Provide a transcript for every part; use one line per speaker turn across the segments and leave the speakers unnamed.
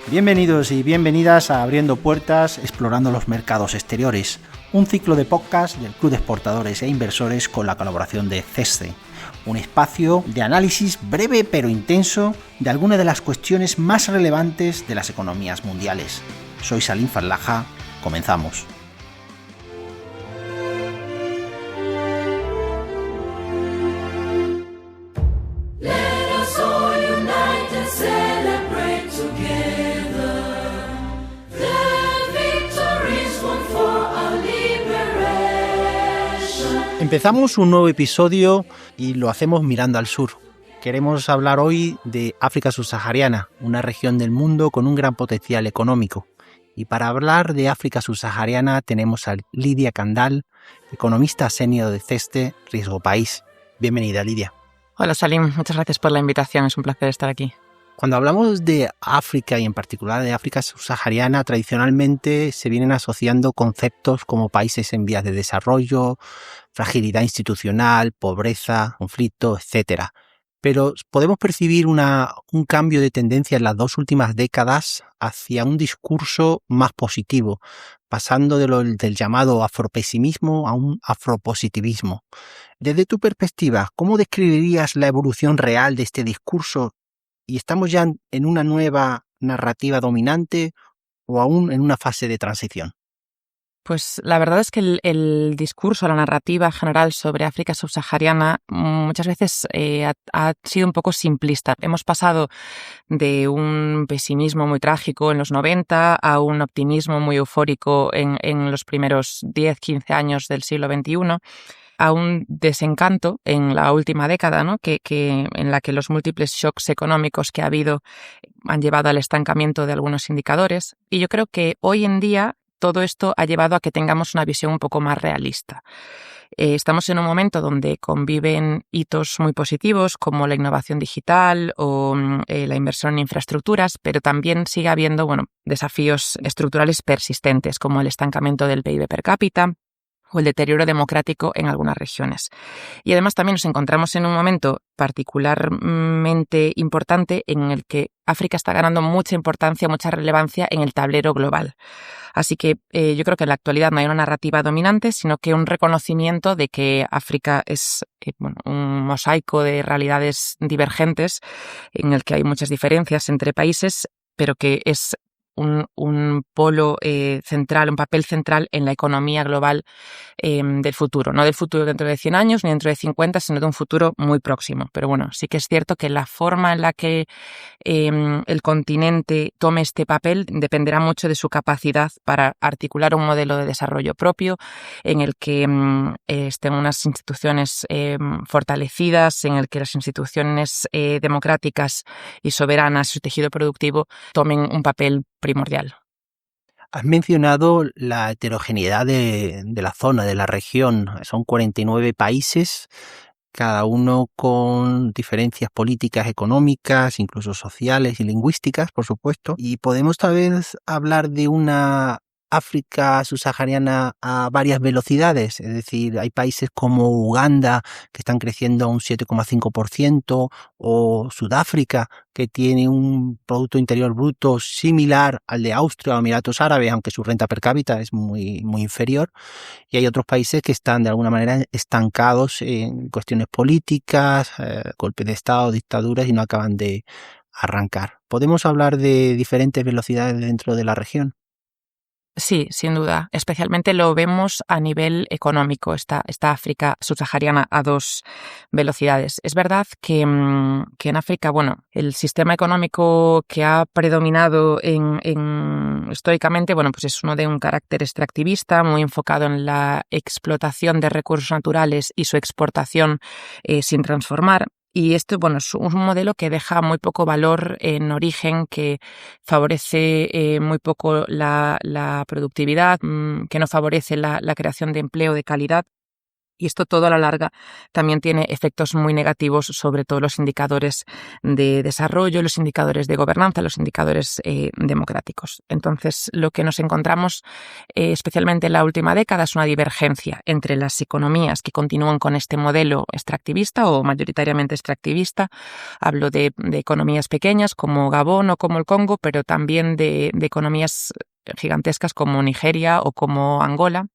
Bienvenidos y bienvenidas a Abriendo Puertas, explorando los mercados exteriores, un ciclo de podcast del Club de Exportadores e Inversores con la colaboración de CESCE, un espacio de análisis breve pero intenso de algunas de las cuestiones más relevantes de las economías mundiales. Soy Salim Farlaja, comenzamos. Empezamos un nuevo episodio y lo hacemos mirando al sur. Queremos hablar hoy de África subsahariana, una región del mundo con un gran potencial económico. Y para hablar de África subsahariana tenemos a Lidia Candal, economista senior de CESCE Riesgo País. Bienvenida, Lidia.
Hola, Salim. Muchas gracias por la invitación. Es un placer estar aquí.
Cuando hablamos de África y en particular de África subsahariana, tradicionalmente se vienen asociando conceptos como países en vías de desarrollo, fragilidad institucional, pobreza, conflicto, etc. Pero podemos percibir un cambio de tendencia en las dos últimas décadas hacia un discurso más positivo, pasando del llamado afropesimismo a un afropositivismo. Desde tu perspectiva, ¿cómo describirías la evolución real de este discurso? ¿Y estamos ya en una nueva narrativa dominante o aún en una fase de transición?
Pues la verdad es que el discurso, la narrativa general sobre África subsahariana muchas veces ha sido un poco simplista. Hemos pasado de un pesimismo muy trágico en los 90 a un optimismo muy eufórico en los primeros 10, 15 años del siglo XXI. A un desencanto en la última década, ¿no? En la que los múltiples shocks económicos que ha habido han llevado al estancamiento de algunos indicadores. Y yo creo que hoy en día todo esto ha llevado a que tengamos una visión un poco más realista. Estamos en un momento donde conviven hitos muy positivos como la innovación digital o la inversión en infraestructuras, pero también sigue habiendo desafíos estructurales persistentes como el estancamiento del PIB per cápita o el deterioro democrático en algunas regiones. Y además también nos encontramos en un momento particularmente importante en el que África está ganando mucha importancia, mucha relevancia en el tablero global. Así que yo creo que en la actualidad no hay una narrativa dominante, sino que un reconocimiento de que África es un mosaico de realidades divergentes en el que hay muchas diferencias entre países, pero que es un polo central, un papel central en la economía global del futuro. No del futuro dentro de 100 años ni dentro de 50, sino de un futuro muy próximo. Pero bueno, sí que es cierto que la forma en la que el continente tome este papel dependerá mucho de su capacidad para articular un modelo de desarrollo propio en el que estén unas instituciones fortalecidas, en el que las instituciones democráticas y soberanas, su tejido productivo, tomen un papel primordial.
Has mencionado la heterogeneidad de la zona, de la región. Son 49 países, cada uno con diferencias políticas, económicas, incluso sociales y lingüísticas, por supuesto. Y podemos tal vez hablar de una África subsahariana a varias velocidades, es decir, hay países como Uganda que están creciendo a un 7,5% o Sudáfrica que tiene un Producto Interior Bruto similar al de Austria o Emiratos Árabes, aunque su renta per cápita es muy, muy inferior, y hay otros países que están de alguna manera estancados en cuestiones políticas, golpes de Estado, dictaduras y no acaban de arrancar. ¿Podemos hablar de diferentes velocidades dentro de la región?
Sí, sin duda. Especialmente lo vemos a nivel económico, esta África subsahariana a dos velocidades. Es verdad que en África, el sistema económico que ha predominado históricamente, pues es uno de un carácter extractivista, muy enfocado en la explotación de recursos naturales y su exportación sin transformar. Y esto, es un modelo que deja muy poco valor en origen, que favorece muy poco la productividad, que no favorece la creación de empleo de calidad. Y esto todo a la larga también tiene efectos muy negativos sobre todos los indicadores de desarrollo, los indicadores de gobernanza, los indicadores democráticos. Entonces, lo que nos encontramos especialmente en la última década es una divergencia entre las economías que continúan con este modelo extractivista o mayoritariamente extractivista. Hablo de economías pequeñas como Gabón o como el Congo, pero también de economías gigantescas como Nigeria o como Angola,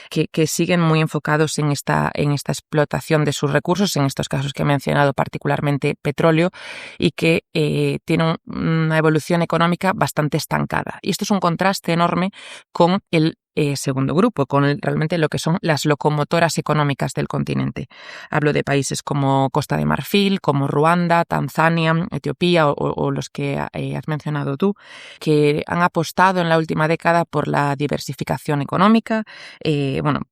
que siguen muy enfocados en esta explotación de sus recursos, en estos casos que he mencionado, particularmente petróleo, y que tienen una evolución económica bastante estancada. Y esto es un contraste enorme con el segundo grupo, con realmente lo que son las locomotoras económicas del continente. Hablo de países como Costa de Marfil, como Ruanda, Tanzania, Etiopía o los que has mencionado tú, que han apostado en la última década por la diversificación económica,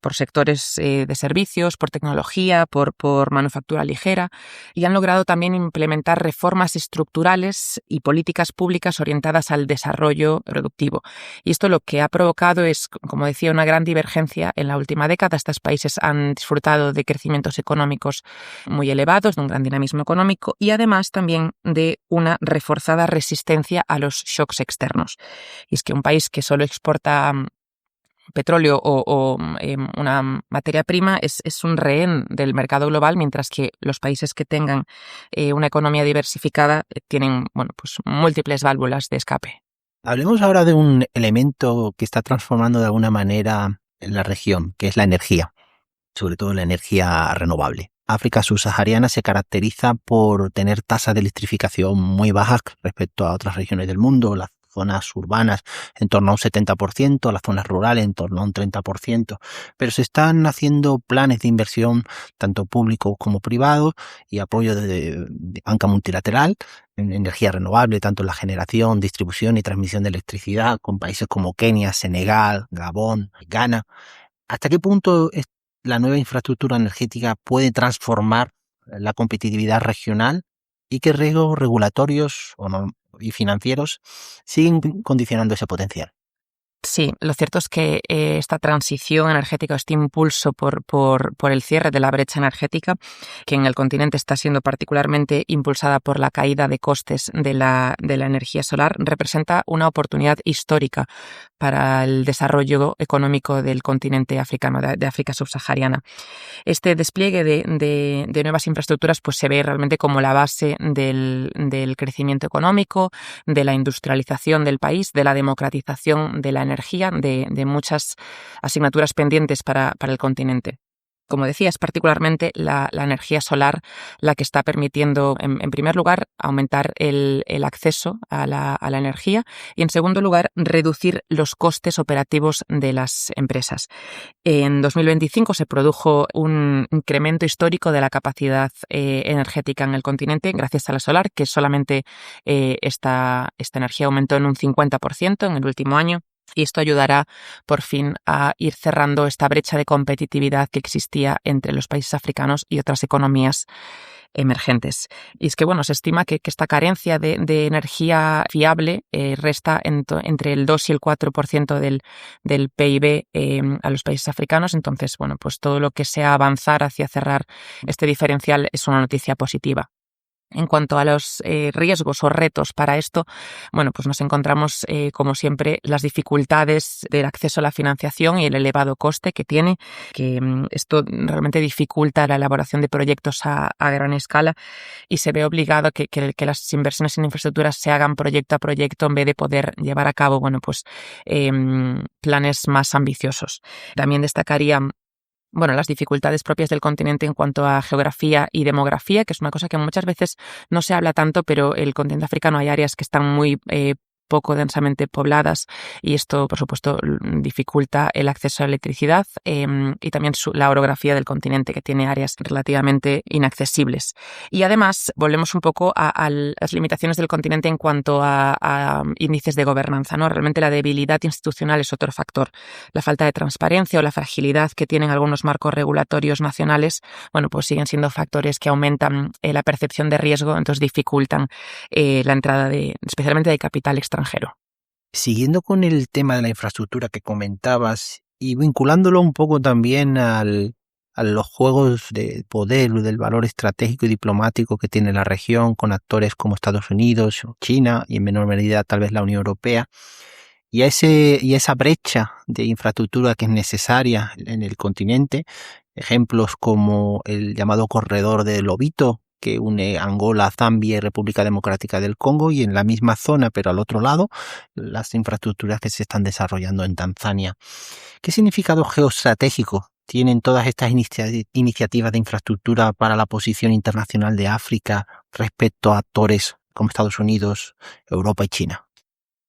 por sectores de servicios, por tecnología, por manufactura ligera, y han logrado también implementar reformas estructurales y políticas públicas orientadas al desarrollo productivo. Y esto lo que ha provocado es, como decía, una gran divergencia en la última década. Estos países han disfrutado de crecimientos económicos muy elevados, de un gran dinamismo económico y además también de una reforzada resistencia a los shocks externos. Y es que un país que solo exporta petróleo o una materia prima es un rehén del mercado global, mientras que los países que tengan una economía diversificada tienen pues múltiples válvulas de escape.
Hablemos ahora de un elemento que está transformando de alguna manera en la región, que es la energía, sobre todo la energía renovable. África subsahariana se caracteriza por tener tasas de electrificación muy bajas respecto a otras regiones del mundo. Las zonas urbanas en torno a un 70%, las zonas rurales en torno a un 30%, pero se están haciendo planes de inversión tanto públicos como privados y apoyo de banca multilateral en energía renovable, tanto en la generación, distribución y transmisión de electricidad con países como Kenia, Senegal, Gabón, Ghana. ¿Hasta qué punto la nueva infraestructura energética puede transformar la competitividad regional y qué riesgos regulatorios y financieros siguen condicionando ese potencial?
Sí, lo cierto es que esta transición energética, este impulso por el cierre de la brecha energética, que en el continente está siendo particularmente impulsada por la caída de costes de la energía solar, representa una oportunidad histórica para el desarrollo económico del continente africano, de África subsahariana. Este despliegue de nuevas infraestructuras pues se ve realmente como la base del crecimiento económico, de la industrialización del país, de la democratización de la energía, de muchas asignaturas pendientes para el continente. Como decía, es particularmente la energía solar la que está permitiendo, en primer lugar, aumentar el acceso a la energía y, en segundo lugar, reducir los costes operativos de las empresas. En 2025 se produjo un incremento histórico de la capacidad energética en el continente gracias a la solar, que solamente esta energía aumentó en un 50% en el último año. Y esto ayudará por fin a ir cerrando esta brecha de competitividad que existía entre los países africanos y otras economías emergentes. Y es que, se estima que esta carencia de energía fiable resta entre el 2 y el 4% del PIB a los países africanos. Entonces, pues todo lo que sea avanzar hacia cerrar este diferencial es una noticia positiva. En cuanto a los riesgos o retos para esto, pues nos encontramos, como siempre, las dificultades del acceso a la financiación y el elevado coste que tiene, que esto realmente dificulta la elaboración de proyectos a gran escala y se ve obligado a que las inversiones en infraestructuras se hagan proyecto a proyecto en vez de poder llevar a cabo, planes más ambiciosos. También destacaría las dificultades propias del continente en cuanto a geografía y demografía, que es una cosa que muchas veces no se habla tanto, pero el continente africano hay áreas que están muy poco densamente pobladas y esto, por supuesto, dificulta el acceso a electricidad y también la orografía del continente, que tiene áreas relativamente inaccesibles. Y además, volvemos un poco a las limitaciones del continente en cuanto a índices de gobernanza, ¿no? Realmente la debilidad institucional es otro factor. La falta de transparencia o la fragilidad que tienen algunos marcos regulatorios nacionales, pues siguen siendo factores que aumentan la percepción de riesgo, entonces dificultan la entrada especialmente de capital extranjero.
Siguiendo con el tema de la infraestructura que comentabas y vinculándolo un poco también al a los juegos de poder, del valor estratégico y diplomático que tiene la región con actores como Estados Unidos, China y en menor medida tal vez la Unión Europea, y a esa brecha de infraestructura que es necesaria en el continente. Ejemplos como el llamado corredor de Lobito, que une Angola, Zambia y República Democrática del Congo, y en la misma zona, pero al otro lado, las infraestructuras que se están desarrollando en Tanzania. ¿Qué significado geoestratégico tienen todas estas iniciativas de infraestructura para la posición internacional de África respecto a actores como Estados Unidos, Europa y China?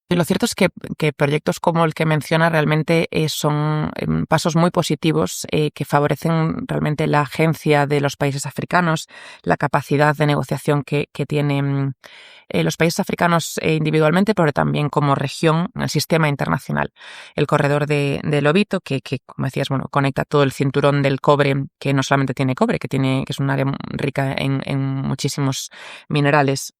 Y lo cierto es que proyectos como el que menciona realmente son pasos muy positivos que favorecen realmente la agencia de los países africanos, la capacidad de negociación que tienen los países africanos individualmente, pero también como región en el sistema internacional. El corredor de Lobito, que como decías, conecta todo el cinturón del cobre, que no solamente tiene cobre, que es un área rica en muchísimos minerales.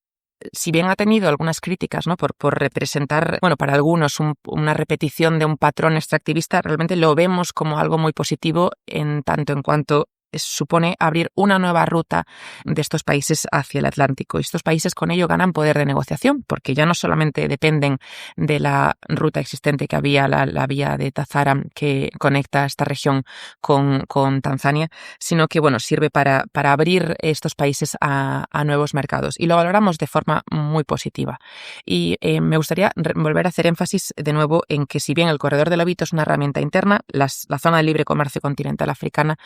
Si bien ha tenido algunas críticas, ¿no?, por representar, para algunos una repetición de un patrón extractivista, realmente lo vemos como algo muy positivo en tanto en cuanto supone abrir una nueva ruta de estos países hacia el Atlántico. Y estos países con ello ganan poder de negociación, porque ya no solamente dependen de la ruta existente que había, la vía de Tazara que conecta esta región con Tanzania, sino que sirve para abrir estos países a nuevos mercados. Y lo valoramos de forma muy positiva. Y me gustaría volver a hacer énfasis de nuevo en que si bien el corredor de Lobito es una herramienta interna, la zona de libre comercio continental africana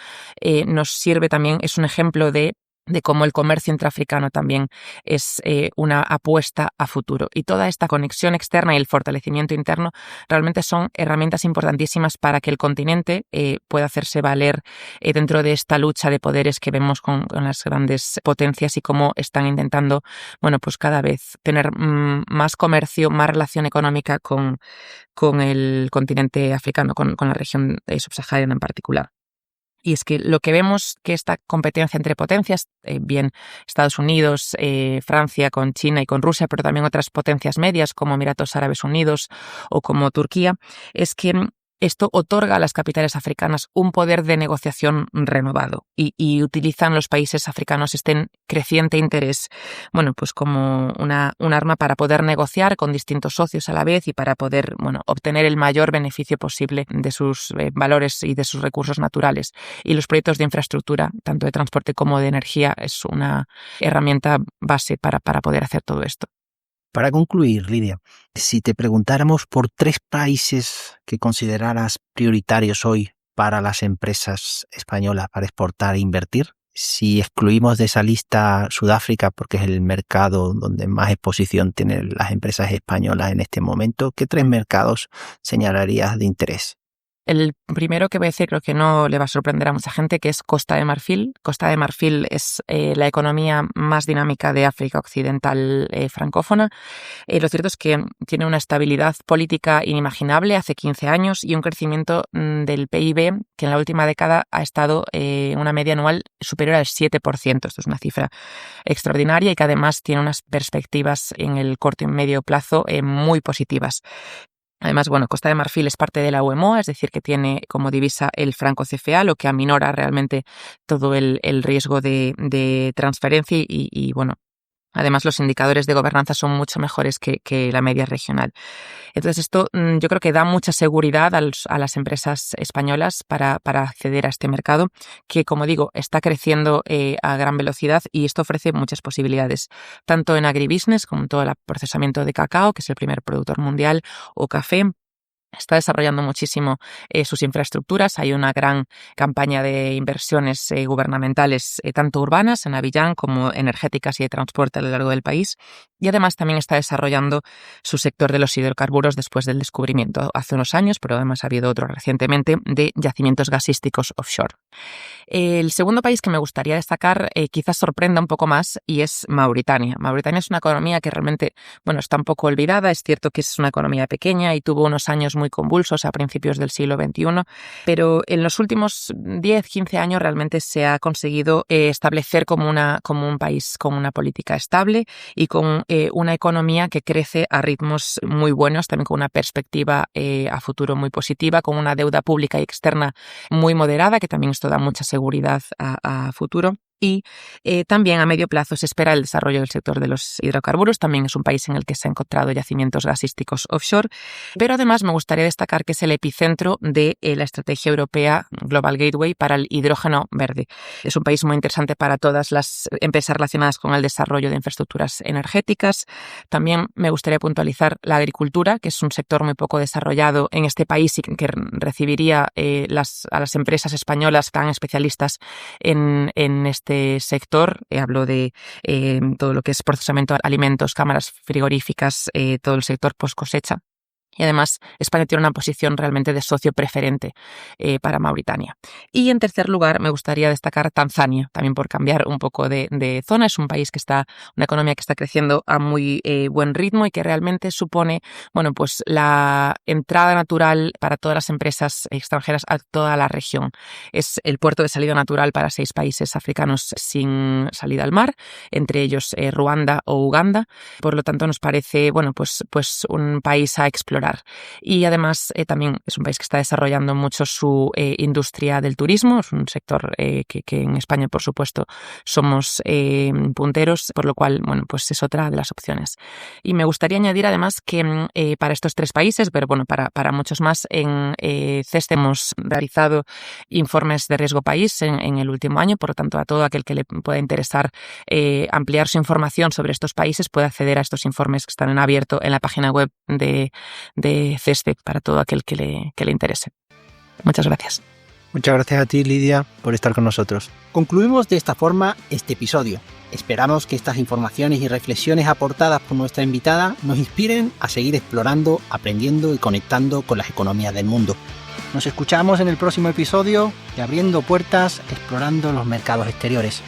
nos sirve también, es un ejemplo de cómo el comercio intraafricano también es una apuesta a futuro. Y toda esta conexión externa y el fortalecimiento interno realmente son herramientas importantísimas para que el continente pueda hacerse valer dentro de esta lucha de poderes que vemos con las grandes potencias y cómo están intentando, pues cada vez tener más comercio, más relación económica con el continente africano, con la región subsahariana en particular. Y es que lo que vemos que esta competencia entre potencias, bien Estados Unidos, Francia con China y con Rusia, pero también otras potencias medias como Emiratos Árabes Unidos o como Turquía, es que esto otorga a las capitales africanas un poder de negociación renovado y utilizan los países africanos este creciente interés, pues como un arma para poder negociar con distintos socios a la vez y para poder, obtener el mayor beneficio posible de sus valores y de sus recursos naturales. Y los proyectos de infraestructura, tanto de transporte como de energía, es una herramienta base para poder hacer todo esto.
Para concluir, Lidia, si te preguntáramos por 3 países que consideraras prioritarios hoy para las empresas españolas para exportar e invertir, si excluimos de esa lista Sudáfrica porque es el mercado donde más exposición tienen las empresas españolas en este momento, ¿qué 3 mercados señalarías de interés?
El primero que voy a decir creo que no le va a sorprender a mucha gente, que es Costa de Marfil. Costa de Marfil es la economía más dinámica de África Occidental francófona. Lo cierto es que tiene una estabilidad política inimaginable hace 15 años y un crecimiento del PIB que en la última década ha estado una media anual superior al 7%. Esto es una cifra extraordinaria y que además tiene unas perspectivas en el corto y medio plazo muy positivas. Además, Costa de Marfil es parte de la UEMOA, es decir, que tiene como divisa el franco CFA, lo que aminora realmente todo el riesgo de transferencia y además los indicadores de gobernanza son mucho mejores que la media regional. Entonces esto yo creo que da mucha seguridad a las empresas españolas para acceder a este mercado que, como digo, está creciendo a gran velocidad y esto ofrece muchas posibilidades, tanto en agribusiness como en todo el procesamiento de cacao, que es el primer productor mundial, o café. Está desarrollando muchísimo sus infraestructuras. Hay una gran campaña de inversiones gubernamentales, tanto urbanas en Abiyán como energéticas y de transporte a lo largo del país. Y además también está desarrollando su sector de los hidrocarburos después del descubrimiento hace unos años, pero además ha habido otro recientemente, de yacimientos gasísticos offshore. El segundo país que me gustaría destacar quizás sorprenda un poco más y es Mauritania. Mauritania es una economía que realmente, está un poco olvidada. Es cierto que es una economía pequeña y tuvo unos años muy convulsos a principios del siglo XXI, pero en los últimos 10-15 años realmente se ha conseguido establecer como un país con una política estable y con una economía que crece a ritmos muy buenos, también con una perspectiva a futuro muy positiva, con una deuda pública y externa muy moderada, que también esto da mucha seguridad a futuro. Y también a medio plazo se espera el desarrollo del sector de los hidrocarburos. También es un país en el que se han encontrado yacimientos gasísticos offshore. Pero además me gustaría destacar que es el epicentro de la estrategia europea Global Gateway para el hidrógeno verde. Es un país muy interesante para todas las empresas relacionadas con el desarrollo de infraestructuras energéticas. También me gustaría puntualizar la agricultura, que es un sector muy poco desarrollado en este país y que recibiría a las empresas españolas tan especialistas en este sector. Hablo de todo lo que es procesamiento de alimentos, cámaras frigoríficas, todo el sector post cosecha. Y además, España tiene una posición realmente de socio preferente para Mauritania. Y en tercer lugar, me gustaría destacar Tanzania, también por cambiar un poco de zona. Es un país una economía que está creciendo a muy buen ritmo y que realmente supone, pues la entrada natural para todas las empresas extranjeras a toda la región. Es el puerto de salida natural para 6 países africanos sin salida al mar, entre ellos Ruanda o Uganda. Por lo tanto, nos parece, pues un país a explorar. Y además también es un país que está desarrollando mucho su industria del turismo. Es un sector que en España, por supuesto, somos punteros, por lo cual, pues es otra de las opciones. Y me gustaría añadir además que para estos 3 países, pero para muchos más, en CESTE hemos realizado informes de riesgo país en el último año. Por lo tanto, a todo aquel que le pueda interesar ampliar su información sobre estos países puede acceder a estos informes que están en abierto en la página web de CESTE para todo aquel que le interese. Muchas gracias.
Muchas gracias a ti, Lidia, por estar con nosotros. Concluimos de esta forma este episodio. Esperamos que estas informaciones y reflexiones aportadas por nuestra invitada nos inspiren a seguir explorando, aprendiendo y conectando con las economías del mundo. Nos escuchamos en el próximo episodio de Abriendo Puertas, explorando los mercados exteriores.